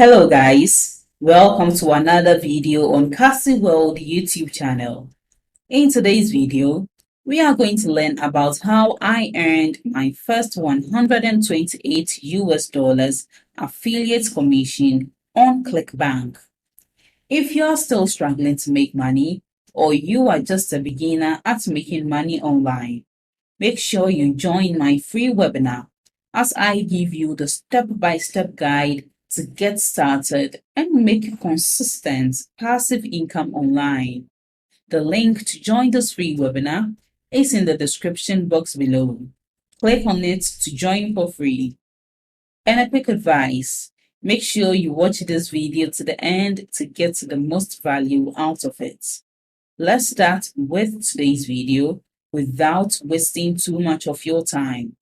Hello guys, welcome to another video on Cassy World YouTube channel. In today's video, we are going to learn about how I earned my first 128 US dollars affiliate commission on Clickbank. If you are still struggling to make money or you are just a beginner at making money online, make sure you join my free webinar as I give you the step-by-step guide to get started and make consistent passive income online. The link to join this free webinar is in the description box below. Click on it to join for free. And a quick advice, make sure you watch this video to the end to get the most value out of it. Let's start with today's video without wasting too much of your time.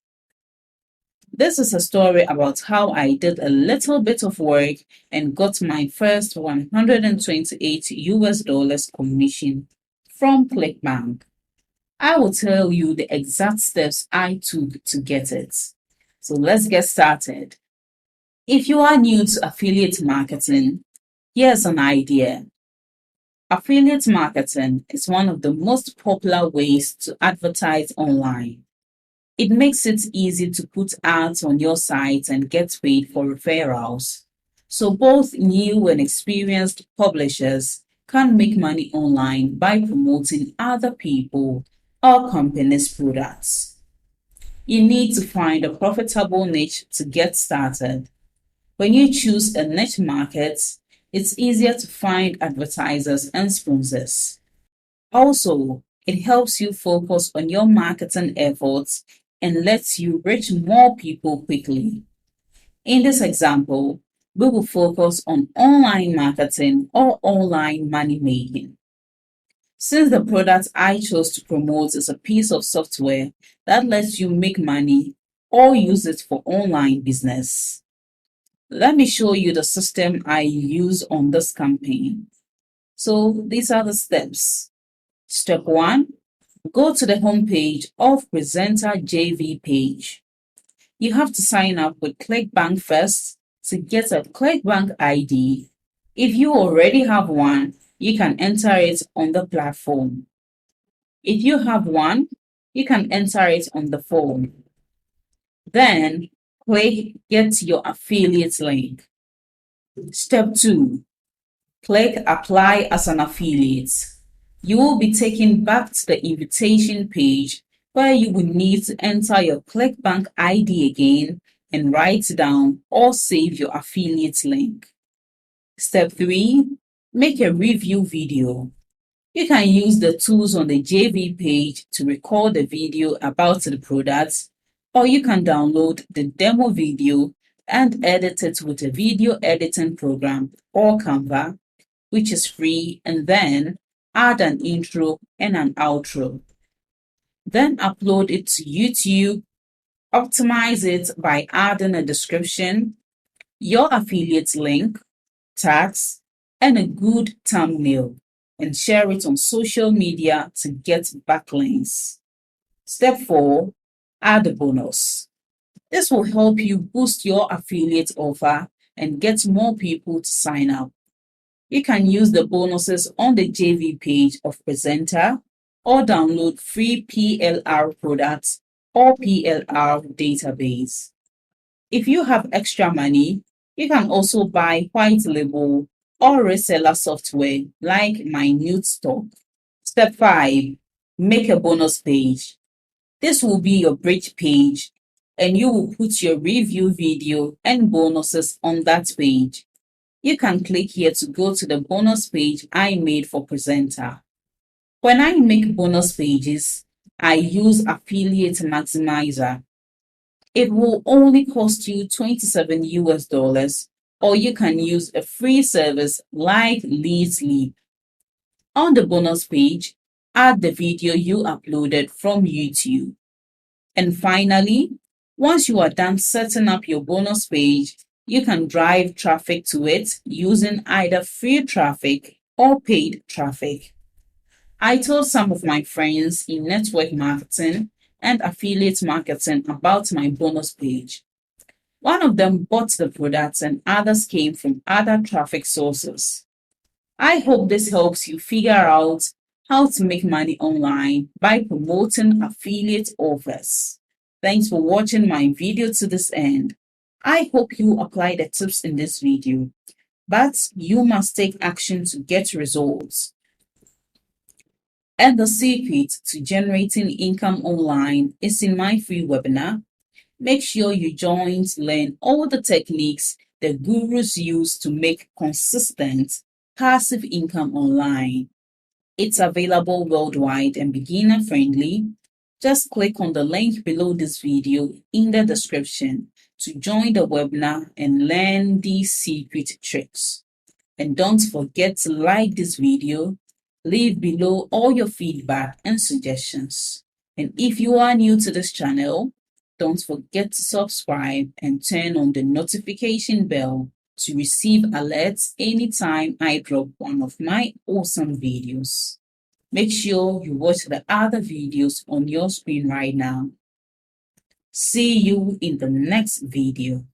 This is a story about how I did a little bit of work and got my first 128 US dollars commission from Clickbank. I will tell you the exact steps I took to get it. So let's get started. If you are new to affiliate marketing, here's an idea. Affiliate marketing is one of the most popular ways to advertise online. It makes it easy to put ads on your site and get paid for referrals. So both new and experienced publishers can make money online by promoting other people or companies' products. You need to find a profitable niche to get started. When you choose a niche market, it's easier to find advertisers and sponsors. Also, it helps you focus on your marketing efforts and lets you reach more people quickly. In this example, we will focus on online marketing or online money making. Since the product I chose to promote is a piece of software that lets you make money or use it for online business. Let me show you the system I use on this campaign. So these are the steps. Step 1. Go to the homepage of Presenter JV page. You have to sign up with Clickbank first to get a Clickbank ID. If you already have one, you can enter it on the platform. If you have one, you can enter it on the form. Then click Get Your Affiliate link. Step 2. Click Apply as an affiliate. You will be taken back to the invitation page where you will need to enter your Clickbank ID again and write down or save your affiliate link. Step 3. Make a review video. You can use the tools on the JV page to record a video about the product, or you can download the demo video and edit it with a video editing program or Canva, which is free, and then add an intro and an outro. Then upload it to YouTube. Optimize it by adding a description, your affiliate link, tags, and a good thumbnail, and share it on social media to get backlinks. Step 4. Add a bonus. This will help you boost your affiliate offer and get more people to sign up. You can use the bonuses on the JV page of Presenter or download free PLR products or PLR database. If you have extra money, you can also buy white label or reseller software like Minute Stock. Step 5. Make a bonus page. This will be your bridge page, and you will put your review video and bonuses on that page. You can click here to go to the bonus page I made for Presenter. When I make bonus pages, I use Affiliate Maximizer. It will only cost you 27 US dollars, or you can use a free service like Leads. On the bonus page, add the video you uploaded from YouTube. And finally, once you are done setting up your bonus page, you can drive traffic to it using either free traffic or paid traffic. I told some of my friends in network marketing and affiliate marketing about my bonus page. One of them bought the products and others came from other traffic sources. I hope this helps you figure out how to make money online by promoting affiliate offers. Thanks for watching my video to this end. I hope you apply the tips in this video, but you must take action to get results. And the secret to generating income online is in my free webinar. Make sure you join to learn all the techniques the gurus use to make consistent passive income online. It's available worldwide and beginner friendly. Just click on the link below this video in the description to join the webinar and learn these secret tricks. And don't forget to like this video, leave below all your feedback and suggestions. And if you are new to this channel, don't forget to subscribe and turn on the notification bell to receive alerts anytime I drop one of my awesome videos. Make sure you watch the other videos on your screen right now. See you in the next video.